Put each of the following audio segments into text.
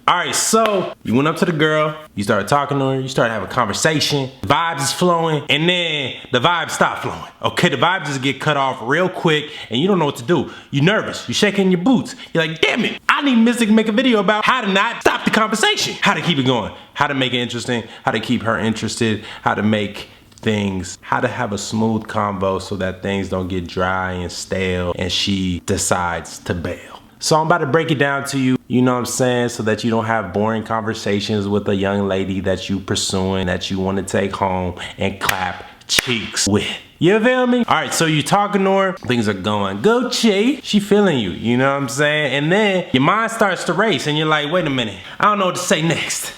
All right, so you went up to the girl, you started talking to her, you started having a conversation, vibes is flowing, and then the vibes stop flowing. Okay, the vibes just get cut off real quick, and you don't know what to do. You're nervous, you're shaking your boots. You're like, damn it, I need Mystic to make a video about how to not stop the conversation, how to keep it going, how to make it interesting, how to keep her interested, how to make things, how to have a smooth convo so that things don't get dry and stale and she decides to bail. So I'm about to break it down to you, you know what I'm saying, so that you don't have boring conversations with a young lady that you pursuing, that you want to take home and clap cheeks with. You feel me? All right, so you talking to her, things are going Gucci. She feeling you, you know what I'm saying? And then your mind starts to race and you're like, wait a minute, I don't know what to say next.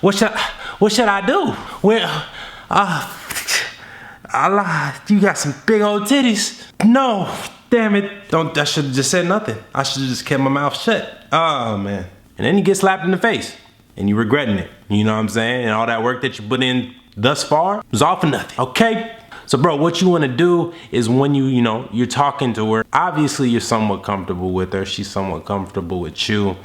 What should I do? Well, Allah, you got some big old titties. No, damn it. I should have just said nothing. I should have just kept my mouth shut. Oh, man. And then you get slapped in the face and you're regretting it. You know what I'm saying? And all that work that you put in thus far was all for nothing, okay? So bro, what you want to do is when you're talking to her, obviously you're somewhat comfortable with her. She's somewhat comfortable with you.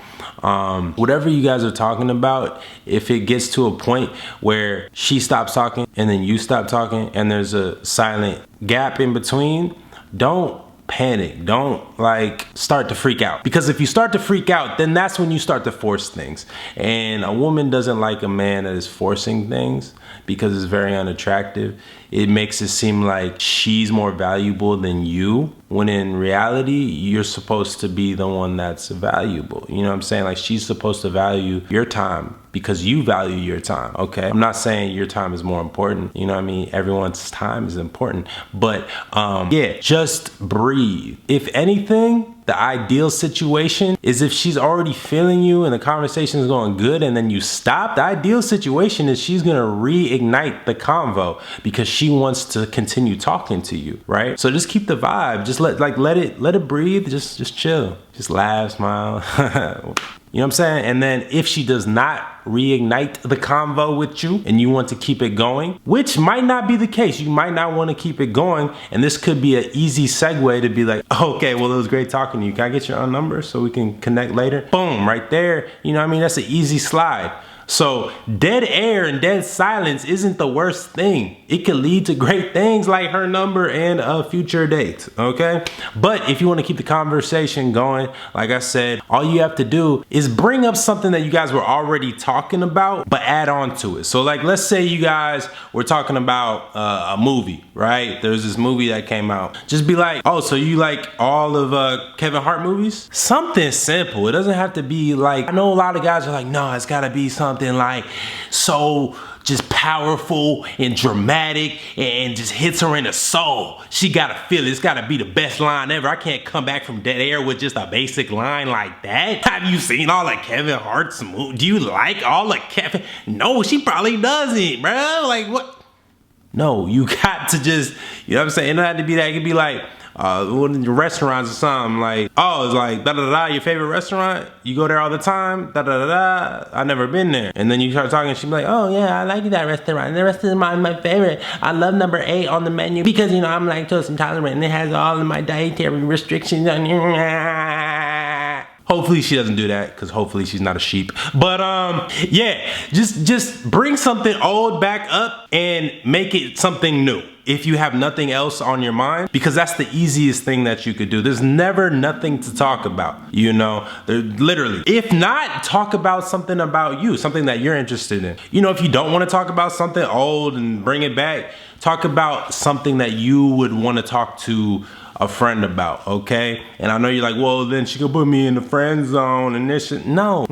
Whatever you guys are talking about, if it gets to a point where she stops talking and then you stop talking and there's a silent gap in between, don't panic. Don't like start to freak out, because if you start to freak out, then that's when you start to force things. And a woman doesn't like a man that is forcing things because it's very unattractive. It makes it seem like she's more valuable than you, when in reality, you're supposed to be the one that's valuable. You know what I'm saying? Like, she's supposed to value your time because you value your time, okay? I'm not saying your time is more important. You know what I mean? Everyone's time is important. But yeah, just breathe. If anything, the ideal situation is if she's already feeling you and the conversation is going good and then you stop. The ideal situation is she's gonna reignite the convo because she wants to continue talking to you, right? So just keep the vibe. Just let it breathe. Just chill. Just laugh, smile. You know what I'm saying? And then if she does not reignite the convo with you and you want to keep it going, which might not be the case, you might not want to keep it going, and this could be an easy segue to be like, okay, well, it was great talking to you. Can I get your number so we can connect later? Boom, right there. You know what I mean? That's an easy slide. So dead air and dead silence isn't the worst thing. It could lead to great things like her number and a future date, okay? But if you want to keep the conversation going, like I said, all you have to do is bring up something that you guys were already talking about, but add on to it. So like, let's say you guys were talking about a movie, right? There's this movie that came out. Just be like, oh, so you like all of Kevin Hart movies? Something simple. It doesn't have to be like, I know a lot of guys are like, no, it's gotta be something like so just powerful and dramatic and just hits her in the soul. She gotta feel it. It's gotta be the best line ever. I can't come back from dead air with just a basic line like that. Have you seen all of Kevin Hart's movies? Do you like all of Kevin? No, she probably doesn't, bro. Like, what? No, you got to just, you know what I'm saying? It don't have to be that. It could be like, one of your restaurants or something, like, oh, it's like da-da-da-da, your favorite restaurant? You go there all the time? Da-da-da-da, I've never been there. And then you start talking and she's like, oh yeah, I like that restaurant. The restaurant is my favorite. I love number 8 on the menu because, you know, I'm lactose intolerant and it has all of my dietary restrictions on it. Hopefully she doesn't do that, because hopefully she's not a sheep. But yeah, just bring something old back up and make it something new if you have nothing else on your mind, because that's the easiest thing that you could do. There's never nothing to talk about, you know, literally. If not, talk about something about you, something that you're interested in. You know, if you don't want to talk about something old and bring it back, talk about something that you would want to talk to a friend about, okay? And I know you're like, well, then she could put me in the friend zone and this shit. No,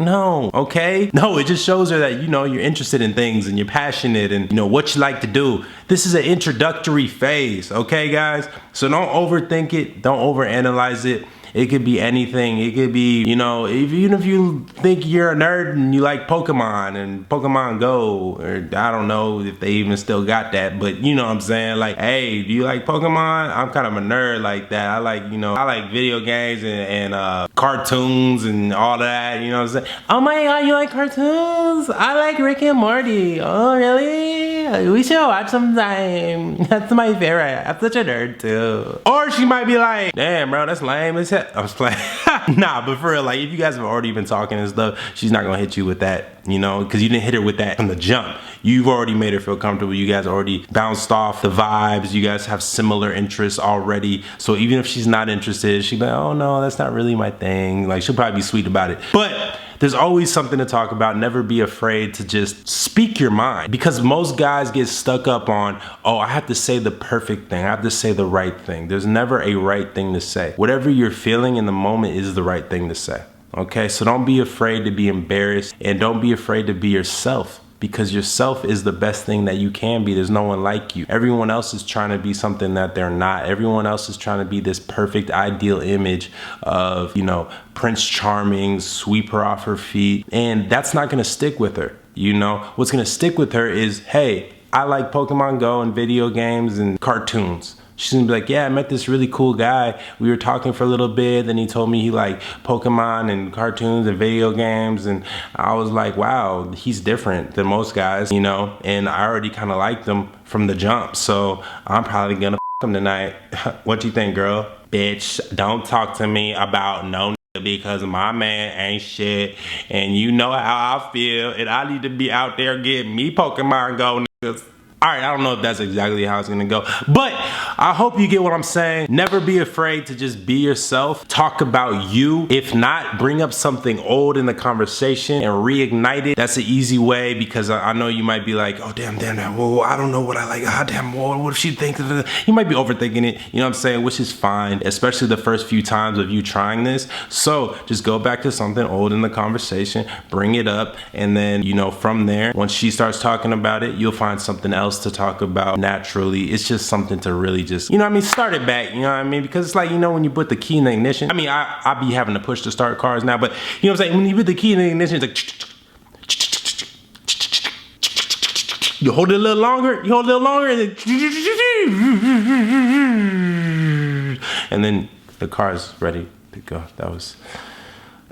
okay? No, it just shows her that, you know, you're interested in things and you're passionate and, you know, what you like to do. This is an introductory phase, okay, guys? So don't overthink it. Don't overanalyze it. It could be anything. It could be, you know, even if you think you're a nerd and you like Pokemon and Pokemon Go, or I don't know if they even still got that, but you know what I'm saying? Like, hey, do you like Pokemon? I'm kind of a nerd like that. I like, you know, I like video games and cartoons and all that, you know what I'm saying? Oh my God, you like cartoons? I like Rick and Morty. Oh, really? We should watch sometime. That's my favorite. I'm such a nerd too. Or she might be like, damn, bro, that's lame as hell. I'm just playing. Nah, but for real, like, if you guys have already been talking and stuff, she's not gonna hit you with that, you know, because you didn't hit her with that from the jump. You've already made her feel comfortable. You guys already bounced off the vibes. You guys have similar interests already. So even if she's not interested, she'll be like, oh no, that's not really my thing. Like, she'll probably be sweet about it. But there's always something to talk about. Never be afraid to just speak your mind, because most guys get stuck up on, oh, I have to say the perfect thing. I have to say the right thing. There's never a right thing to say. Whatever you're feeling in the moment is the right thing to say. Okay, so don't be afraid to be embarrassed, and don't be afraid to be yourself, because yourself is the best thing that you can be. There's no one like you. Everyone else is trying to be something that they're not. Everyone else is trying to be this perfect ideal image of, you know, Prince Charming, sweep her off her feet, and that's not gonna stick with her. You know, what's gonna stick with her is, hey, I like Pokemon Go and video games and cartoons. She's gonna be like, yeah, I met this really cool guy. We were talking for a little bit, then he told me he liked Pokemon and cartoons and video games, and I was like, wow, he's different than most guys, you know, and I already kind of liked him from the jump, so I'm probably gonna f him tonight. What you think, girl? Bitch, don't talk to me about no because my man ain't shit, and you know how I feel, and I need to be out there getting me Pokemon Go niggas. All right, I don't know if that's exactly how it's gonna go, but I hope you get what I'm saying. Never be afraid to just be yourself. Talk about you. If not, bring up something old in the conversation and reignite it. That's an easy way, because I know you might be like, oh, damn, whoa, I don't know what I like. Ah, damn, whoa, what if she thinks of it? You might be overthinking it, you know what I'm saying, which is fine, especially the first few times of you trying this. So just go back to something old in the conversation, bring it up, and then, you know, from there, once she starts talking about it, you'll find something else to talk about naturally. It's just something to really just, you know what I mean, start it back, you know what I mean? Because it's like, you know, when you put the key in the ignition, I mean, I be having to push to start cars now, but you know what I'm saying, when you put the key in the ignition, it's like, you hold it a little longer, and then the car is ready to go. That was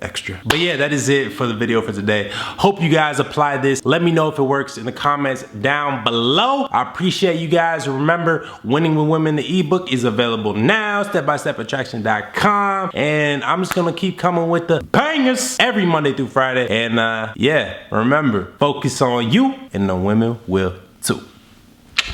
extra. But yeah, that is it for the video for today. Hope you guys apply this. Let me know if it works in the comments down below. I appreciate you guys. Remember, Winning with Women, the ebook is available now, stepbystefattraction.com. And I'm just gonna keep coming with the bangers every Monday through Friday. And yeah, remember, focus on you and the women will too.